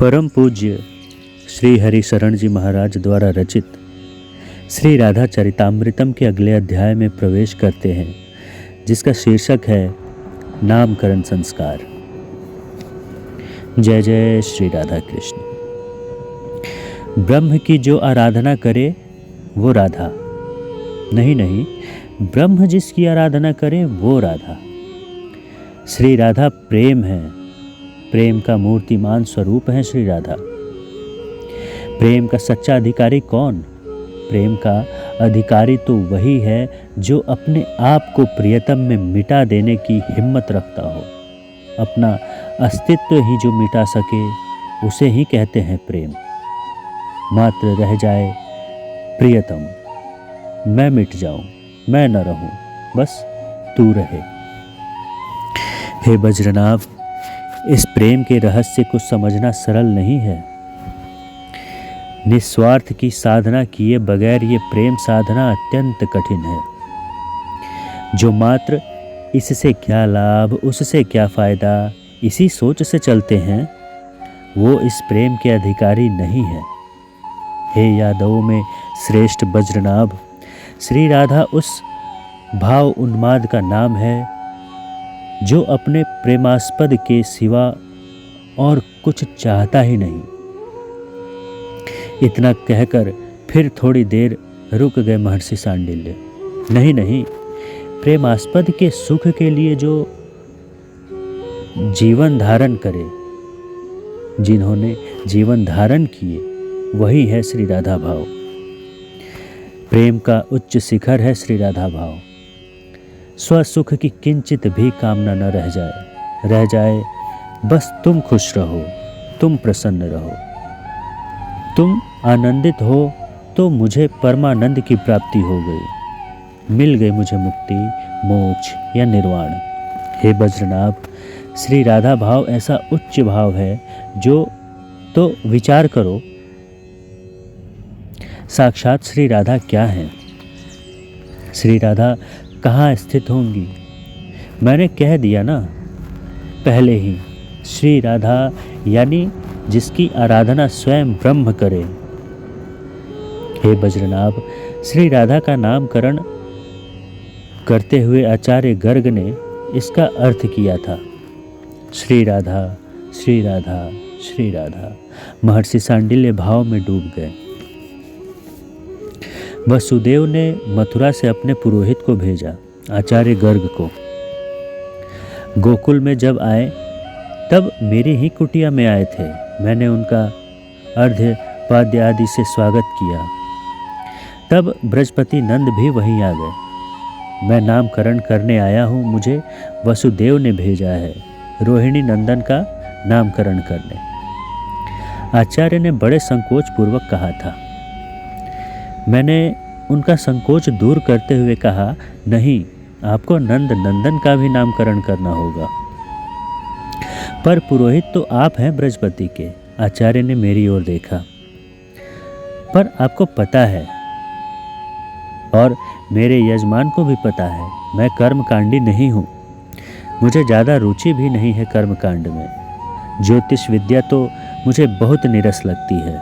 परम पूज्य श्री हरिशरण जी महाराज द्वारा रचित श्री राधा चरितामृतम के अगले अध्याय में प्रवेश करते हैं, जिसका शीर्षक है नामकरण संस्कार। जय जय श्री राधा कृष्ण। ब्रह्म की जो आराधना करे वो राधा, नहीं, ब्रह्म जिसकी आराधना करे वो राधा। श्री राधा प्रेम है, प्रेम का मूर्तिमान स्वरूप है श्री राधा। प्रेम का सच्चा अधिकारी कौन? प्रेम का अधिकारी तो वही है जो अपने आप को प्रियतम में मिटा देने की हिम्मत रखता हो। अपना अस्तित्व ही जो मिटा सके उसे ही कहते हैं प्रेम। मात्र रह जाए प्रियतम, मैं मिट जाऊं, मैं न रहूं, बस तू रहे। हे बज्रनाभ, इस प्रेम के रहस्य को समझना सरल नहीं है। निस्वार्थ की साधना किए बगैर ये प्रेम साधना अत्यंत कठिन है। जो मात्र इससे क्या लाभ, उससे क्या फायदा, इसी सोच से चलते हैं, वो इस प्रेम के अधिकारी नहीं है। हे यादवों में श्रेष्ठ बज्रनाभ, श्री राधा उस भाव उन्माद का नाम है जो अपने प्रेमास्पद के सिवा और कुछ चाहता ही नहीं। इतना कहकर फिर थोड़ी देर रुक गए महर्षि सांडिल्य। नहीं, प्रेमास्पद के सुख के लिए जो जीवन धारण करे, जिन्होंने जीवन धारण किए, वही है श्री राधा भाव। प्रेम का उच्च शिखर है श्री राधा भाव। स्वसुख की किंचित भी कामना न रह जाए, बस तुम खुश रहो, तुम प्रसन्न रहो, तुम आनंदित हो तो मुझे परमानंद की प्राप्ति हो गई, मिल गई मुझे मुक्ति, मोक्ष या निर्वाण। हे बज्रनाभ, श्री राधा भाव ऐसा उच्च भाव है जो, तो विचार करो, साक्षात श्री राधा क्या है? श्री राधा कहाँ स्थित होंगी? मैंने कह दिया ना पहले ही, श्री राधा यानी जिसकी आराधना स्वयं ब्रह्म करे। हे बज्रनाभ, श्री राधा का नामकरण करते हुए आचार्य गर्ग ने इसका अर्थ किया था, श्री राधा श्री राधा श्री राधा। महर्षि सांडिल्य भाव में डूब गए। वसुदेव ने मथुरा से अपने पुरोहित को भेजा, आचार्य गर्ग को। गोकुल में जब आए तब मेरी ही कुटिया में आए थे। मैंने उनका अर्घ्य पाद्य आदि से स्वागत किया। तब ब्रजपति नंद भी वहीं आ गए। मैं नामकरण करने आया हूँ, मुझे वसुदेव ने भेजा है रोहिणी नंदन का नामकरण करने। आचार्य ने बड़े संकोच पूर्वक कहा था। मैंने उनका संकोच दूर करते हुए कहा, नहीं, आपको नंद नंदन का भी नामकरण करना होगा। पर पुरोहित तो आप हैं ब्रजपति के। आचार्य ने मेरी ओर देखा। पर आपको पता है और मेरे यजमान को भी पता है, मैं कर्मकांडी नहीं हूँ। मुझे ज़्यादा रुचि भी नहीं है कर्मकांड में। ज्योतिष विद्या तो मुझे बहुत नीरस लगती है।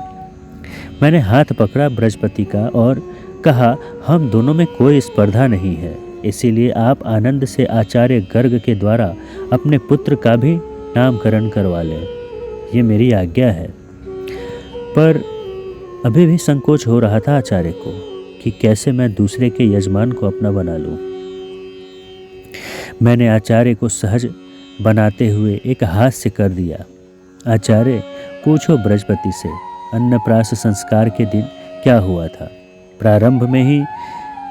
मैंने हाथ पकड़ा ब्रजपति का और कहा, हम दोनों में कोई स्पर्धा नहीं है, इसीलिए आप आनंद से आचार्य गर्ग के द्वारा अपने पुत्र का भी नामकरण करवा लें, ये मेरी आज्ञा है। पर अभी भी संकोच हो रहा था आचार्य को कि कैसे मैं दूसरे के यजमान को अपना बना लूं। मैंने आचार्य को सहज बनाते हुए एक हास्य कर दिया। आचार्य, पूछो ब्रजपति से, अन्नप्राश संस्कार के दिन क्या हुआ था? प्रारंभ में ही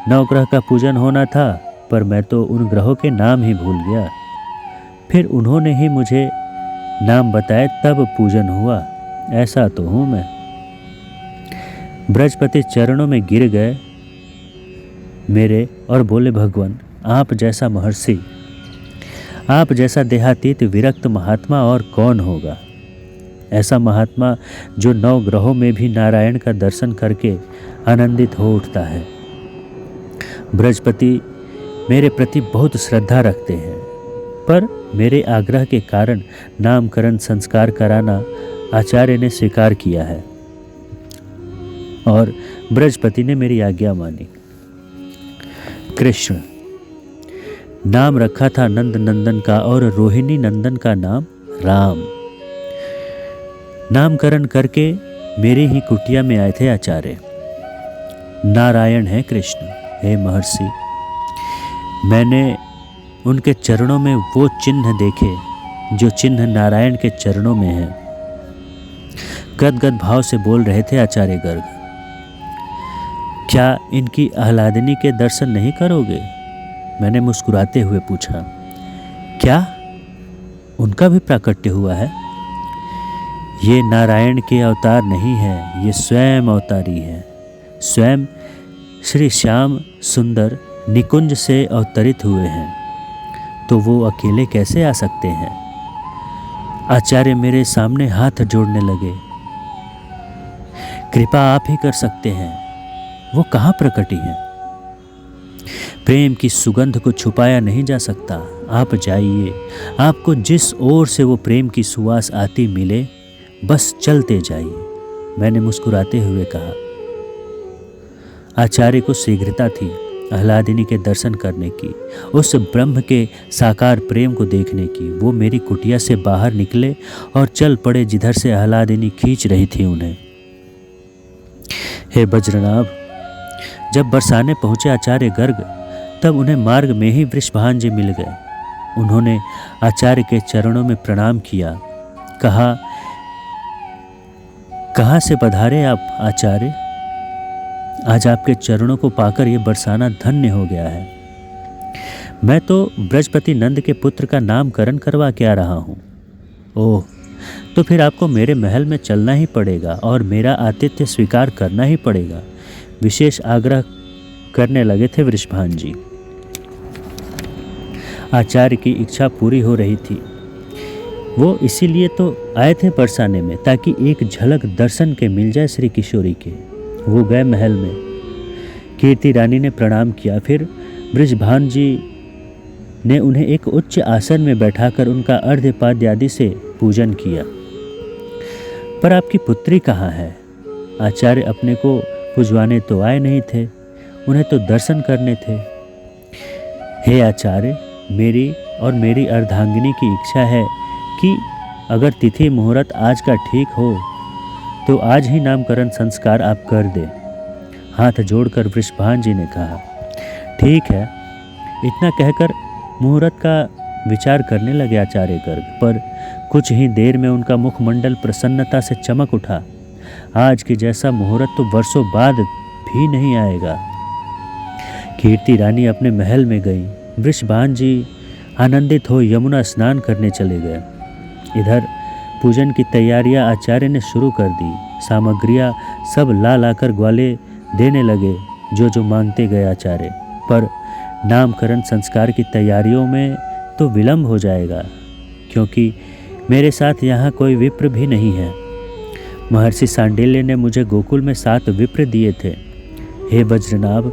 नवग्रह का पूजन होना था, पर मैं तो उन ग्रहों के नाम ही भूल गया। फिर उन्होंने ही मुझे नाम बताए, तब पूजन हुआ। ऐसा तो हूँ मैं। ब्रजपति चरणों में गिर गए मेरे और बोले, भगवान, आप जैसा महर्षि, आप जैसा देहातीत विरक्त महात्मा और कौन होगा? ऐसा महात्मा जो 9 ग्रहों में भी नारायण का दर्शन करके आनंदित हो उठता है। ब्रजपति मेरे प्रति बहुत श्रद्धा रखते हैं, पर मेरे आग्रह के कारण नामकरण संस्कार कराना आचार्य ने स्वीकार किया है और बृहस्पति ने मेरी आज्ञा मानी। कृष्ण नाम रखा था नंद नंदन का और रोहिणी नंदन का नाम राम। नामकरण करके मेरी ही कुटिया में आए थे आचार्य। नारायण है कृष्ण, हे महर्षि। मैंने उनके चरणों में वो चिन्ह देखे जो चिन्ह नारायण के चरणों में है। गदगद भाव से बोल रहे थे आचार्य गर्ग, क्या इनकी आह्लादिनी के दर्शन नहीं करोगे? मैंने मुस्कुराते हुए पूछा। क्या उनका भी प्राकट्य हुआ है? ये नारायण के अवतार नहीं है, ये स्वयं अवतारी है। स्वयं श्री श्याम सुंदर निकुंज से अवतरित हुए हैं, तो वो अकेले कैसे आ सकते हैं? आचार्य मेरे सामने हाथ जोड़ने लगे। कृपा आप ही कर सकते हैं, वो कहाँ प्रकटी हैं? प्रेम की सुगंध को छुपाया नहीं जा सकता। आप जाइए, आपको जिस ओर से वो प्रेम की सुवास आती मिले, बस चलते जाइए, मैंने मुस्कुराते हुए कहा। आचार्य को शीघ्रता थी आह्लादिनी के दर्शन करने की, उस ब्रह्म के साकार प्रेम को देखने की। वो मेरी कुटिया से बाहर निकले और चल पड़े जिधर से आह्लादिनी खींच रही थी उन्हें। हे बज्रनाभ, जब बरसाने पहुंचे आचार्य गर्ग, तब उन्हें मार्ग में ही वृषभान जी मिल गए। उन्होंने आचार्य के चरणों में प्रणाम किया। कहा, कहाँ से पधारे आप आचार्य? आज आपके चरणों को पाकर ये बरसाना धन्य हो गया है। मैं तो बृहस्पति नंद के पुत्र का नामकरण करवा के आ रहा हूँ। ओह, तो फिर आपको मेरे महल में चलना ही पड़ेगा और मेरा आतिथ्य स्वीकार करना ही पड़ेगा, विशेष आग्रह करने लगे थे वृषभान जी। आचार्य की इच्छा पूरी हो रही थी। वो इसीलिए तो आए थे बरसाने में, ताकि एक झलक दर्शन के मिल जाए श्री किशोरी के। वो गए महल में। कीर्ति रानी ने प्रणाम किया। फिर वृषभान जी ने उन्हें एक उच्च आसन में बैठाकर उनका अर्घ्यपाद्य आदि से पूजन किया। पर आपकी पुत्री कहाँ है? आचार्य अपने को पुजवाने तो आए नहीं थे, उन्हें तो दर्शन करने थे। हे आचार्य, मेरी और मेरी अर्धांगिनी की इच्छा है कि अगर तिथि मुहूर्त आज का ठीक हो तो आज ही नामकरण संस्कार आप कर दें। हाथ जोड़कर वृषभान जी ने कहा। ठीक है, इतना कहकर मुहूर्त का विचार करने लगे आचार्य गर्ग, पर कुछ ही देर में उनका मुखमंडल प्रसन्नता से चमक उठा। आज के जैसा मुहूर्त तो वर्षों बाद भी नहीं आएगा। कीर्ति रानी अपने महल में गई। वृषभान जी आनंदित हो यमुना स्नान करने चले गए। इधर पूजन की तैयारियां आचार्य ने शुरू कर दी। सामग्रियां सब ला लाकर ग्वाले देने लगे, जो जो मांगते गए आचार्य। पर नामकरण संस्कार की तैयारियों में तो विलंब हो जाएगा, क्योंकि मेरे साथ यहाँ कोई विप्र भी नहीं है। महर्षि सांडिल्य ने मुझे गोकुल में 7 विप्र दिए थे। हे वज्रनाभ,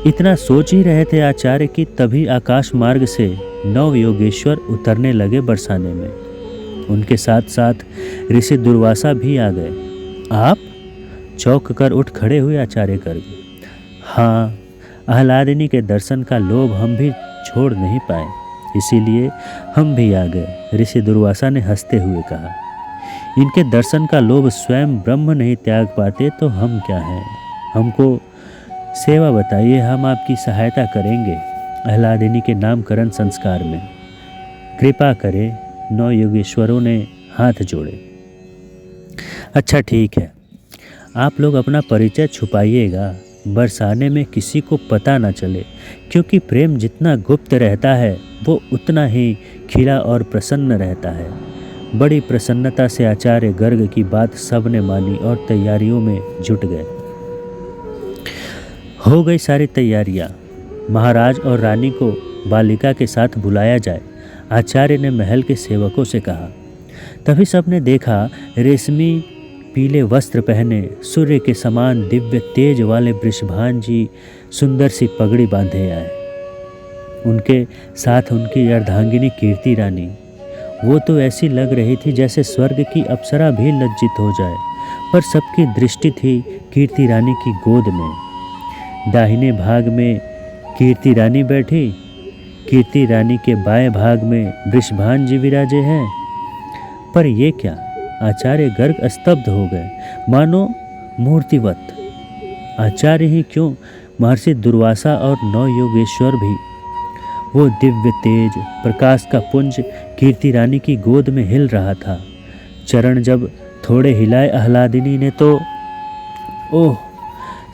इतना सोच ही रहे थे आचार्य कि तभी आकाश मार्ग से 9 योगेश्वर उतरने लगे बरसाने में। उनके साथ साथ ऋषि दुर्वासा भी आ गए। आप? चौंक कर उठ खड़े हुए आचार्य गर्ग। हाँ, आह्लादिनी के दर्शन का लोभ हम भी छोड़ नहीं पाए, इसीलिए हम भी आ गए, ऋषि दुर्वासा ने हंसते हुए कहा। इनके दर्शन का लोभ स्वयं ब्रह्म नहीं त्याग पाते तो हम क्या हैं? हमको सेवा बताइए, हम आपकी सहायता करेंगे आह्लादिनी के नामकरण संस्कार में। कृपा करें। 9 योगेश्वरों ने हाथ जोड़े। अच्छा ठीक है, आप लोग अपना परिचय छुपाइएगा, बरसाने में किसी को पता ना चले, क्योंकि प्रेम जितना गुप्त रहता है वो उतना ही खिला और प्रसन्न रहता है। बड़ी प्रसन्नता से आचार्य गर्ग की बात सबने मानी और तैयारियों में जुट गए। हो गई सारी तैयारियां। महाराज और रानी को बालिका के साथ बुलाया जाए, आचार्य ने महल के सेवकों से कहा। तभी सबने देखा रेशमी पीले वस्त्र पहने सूर्य के समान दिव्य तेज वाले वृषभान जी सुंदर सी पगड़ी बांधे आए। उनके साथ उनकी अर्धांगिनी कीर्ति रानी। वो तो ऐसी लग रही थी जैसे स्वर्ग की अप्सरा भी लज्जित हो जाए, पर सबकी दृष्टि थी कीर्ति रानी की गोद में। दाहिने भाग में कीर्ति रानी बैठी, कीर्ति रानी के बाएं भाग में वृषभान जी विराजे हैं। पर ये क्या? आचार्य गर्ग स्तब्ध हो गए, मानो मूर्तिवत। आचार्य ही क्यों, महर्षि दुर्वासा और नौ योगेश्वर भी। वो दिव्य तेज प्रकाश का पुंज कीर्ति रानी की गोद में हिल रहा था। चरण जब थोड़े हिलाए आह्लादिनी ने तो ओह,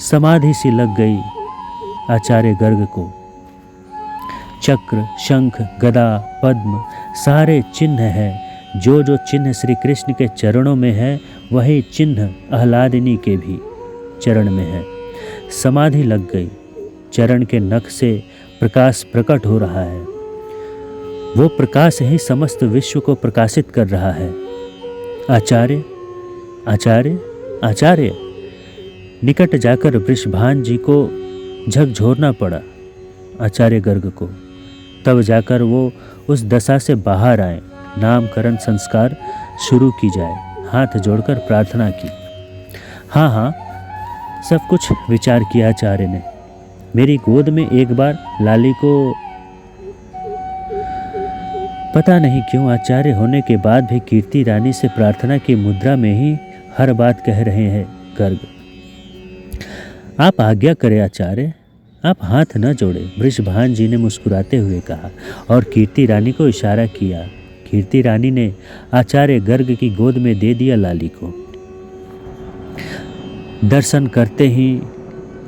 समाधि सी लग गई आचार्य गर्ग को। चक्र, शंख, गदा, पद्म सारे चिन्ह हैं। जो जो चिन्ह श्री कृष्ण के चरणों में है, वही चिन्ह आह्लादिनी के भी चरण में है। समाधि लग गई। चरण के नख से प्रकाश प्रकट हो रहा है। वो प्रकाश ही समस्त विश्व को प्रकाशित कर रहा है। आचार्य, आचार्य, आचार्य। निकट जाकर वृषभान जी को झकझोरना पड़ा आचार्य गर्ग को। तब जाकर वो उस दशा से बाहर आए। नामकरण संस्कार शुरू की जाए। हाथ जोड़कर प्रार्थना की। हाँ, सब कुछ विचार किया आचार्य ने। मेरी गोद में एक बार लाली को। पता नहीं क्यों आचार्य होने के बाद भी कीर्ति रानी से प्रार्थना की मुद्रा में ही हर बात कह रहे हैं गर्ग। आप आज्ञा करें आचार्य, आप हाथ न जोड़े, वृषभान जी ने मुस्कुराते हुए कहा और कीर्ति रानी को इशारा किया। कीर्ति रानी ने आचार्य गर्ग की गोद में दे दिया लाली को। दर्शन करते ही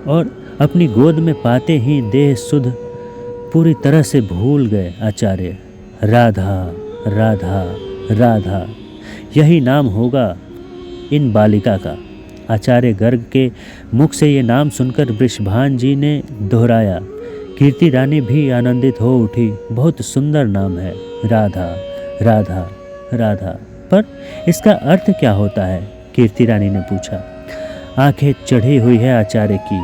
और अपनी गोद में पाते ही देह सुध पूरी तरह से भूल गए आचार्य। राधा, राधा, राधा, यही नाम होगा इन बालिका का। आचार्य गर्ग के मुख से ये नाम सुनकर वृषभान जी ने दोहराया। कीर्ति रानी भी आनंदित हो उठी। बहुत सुंदर नाम है, राधा, राधा, राधा। पर इसका अर्थ क्या होता है? कीर्ति रानी ने पूछा। आंखें चढ़ी हुई है आचार्य की।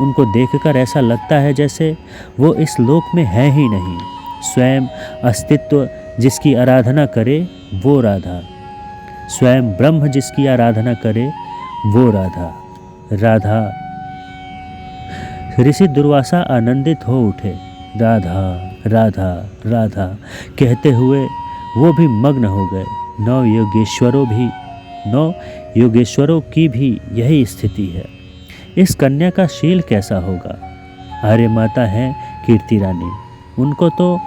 उनको देखकर ऐसा लगता है जैसे वो इस लोक में है ही नहीं। स्वयं अस्तित्व जिसकी आराधना करे वो राधा, स्वयं ब्रह्म जिसकी आराधना करे वो राधा। राधा। ऋषि दुर्वासा आनंदित हो उठे। राधा, राधा, राधा कहते हुए वो भी मग्न हो गए। नौ योगेश्वरों की भी यही स्थिति है। इस कन्या का शील कैसा होगा? आर्य माता है कीर्ति रानी, उनको तो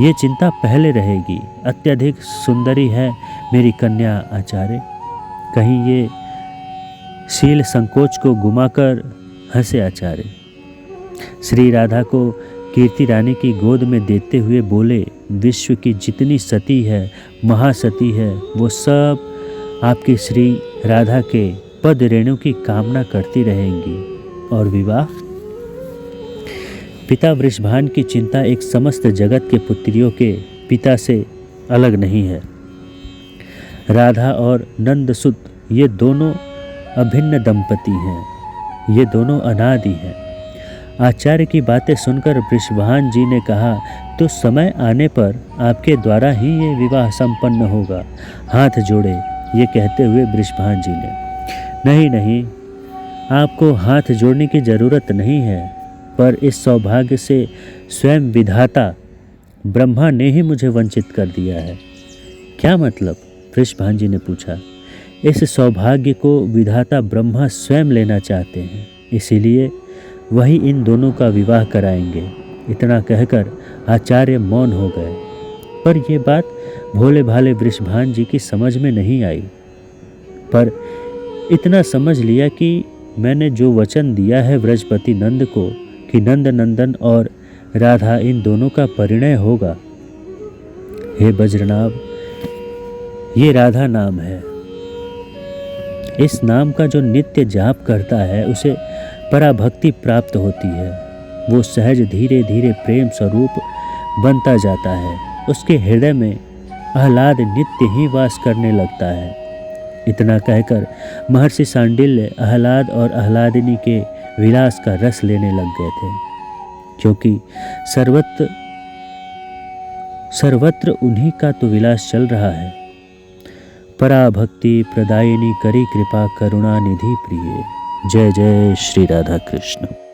ये चिंता पहले रहेगी। अत्यधिक सुंदरी है मेरी कन्या आचार्य। कहीं ये शील संकोच को गुमाकर हंसे आचार्य। श्री राधा को कीर्ति रानी की गोद में देते हुए बोले, विश्व की जितनी सती है, महासती है, वो सब आपकी श्री राधा के पद रेणु की कामना करती रहेंगी। और विवाह? पिता वृषभान की चिंता एक समस्त जगत के पुत्रियों के पिता से अलग नहीं है। राधा और नंदसुत ये दोनों अभिन्न दंपति हैं। ये दोनों अनादि हैं। आचार्य की बातें सुनकर वृषभान जी ने कहा, तो समय आने पर आपके द्वारा ही ये विवाह संपन्न होगा। हाथ जोड़े ये कहते हुए वृषभान जी ने, नहीं, आपको हाथ जोड़ने की ज़रूरत नहीं है, पर इस सौभाग्य से स्वयं विधाता ब्रह्मा ने ही मुझे वंचित कर दिया है। क्या मतलब? वृषभान जी ने पूछा। इस सौभाग्य को विधाता ब्रह्मा स्वयं लेना चाहते हैं, इसीलिए वही इन दोनों का विवाह कराएंगे। इतना कहकर आचार्य मौन हो गए। पर यह बात भोले भाले वृषभान जी की समझ में नहीं आई। पर इतना समझ लिया कि मैंने जो वचन दिया है व्रजपति नंद को कि नंद नंदन और राधा इन दोनों का परिणय होगा। हे बज्रनाभ, ये राधा नाम है। इस नाम का जो नित्य जाप करता है उसे पराभक्ति प्राप्त होती है। वो सहज धीरे धीरे प्रेम स्वरूप बनता जाता है। उसके हृदय में आह्लाद नित्य ही वास करने लगता है। इतना कहकर महर्षि सांडिल्य आह्लाद और आह्लादिनी के विलास का रस लेने लग गए थे, क्योंकि सर्वत्र सर्वत्र उन्हीं का तो विलास चल रहा है। पराभक्ति प्रदायिनी करी कृपा करुणा निधि प्रिय। जय जय श्री राधा कृष्ण।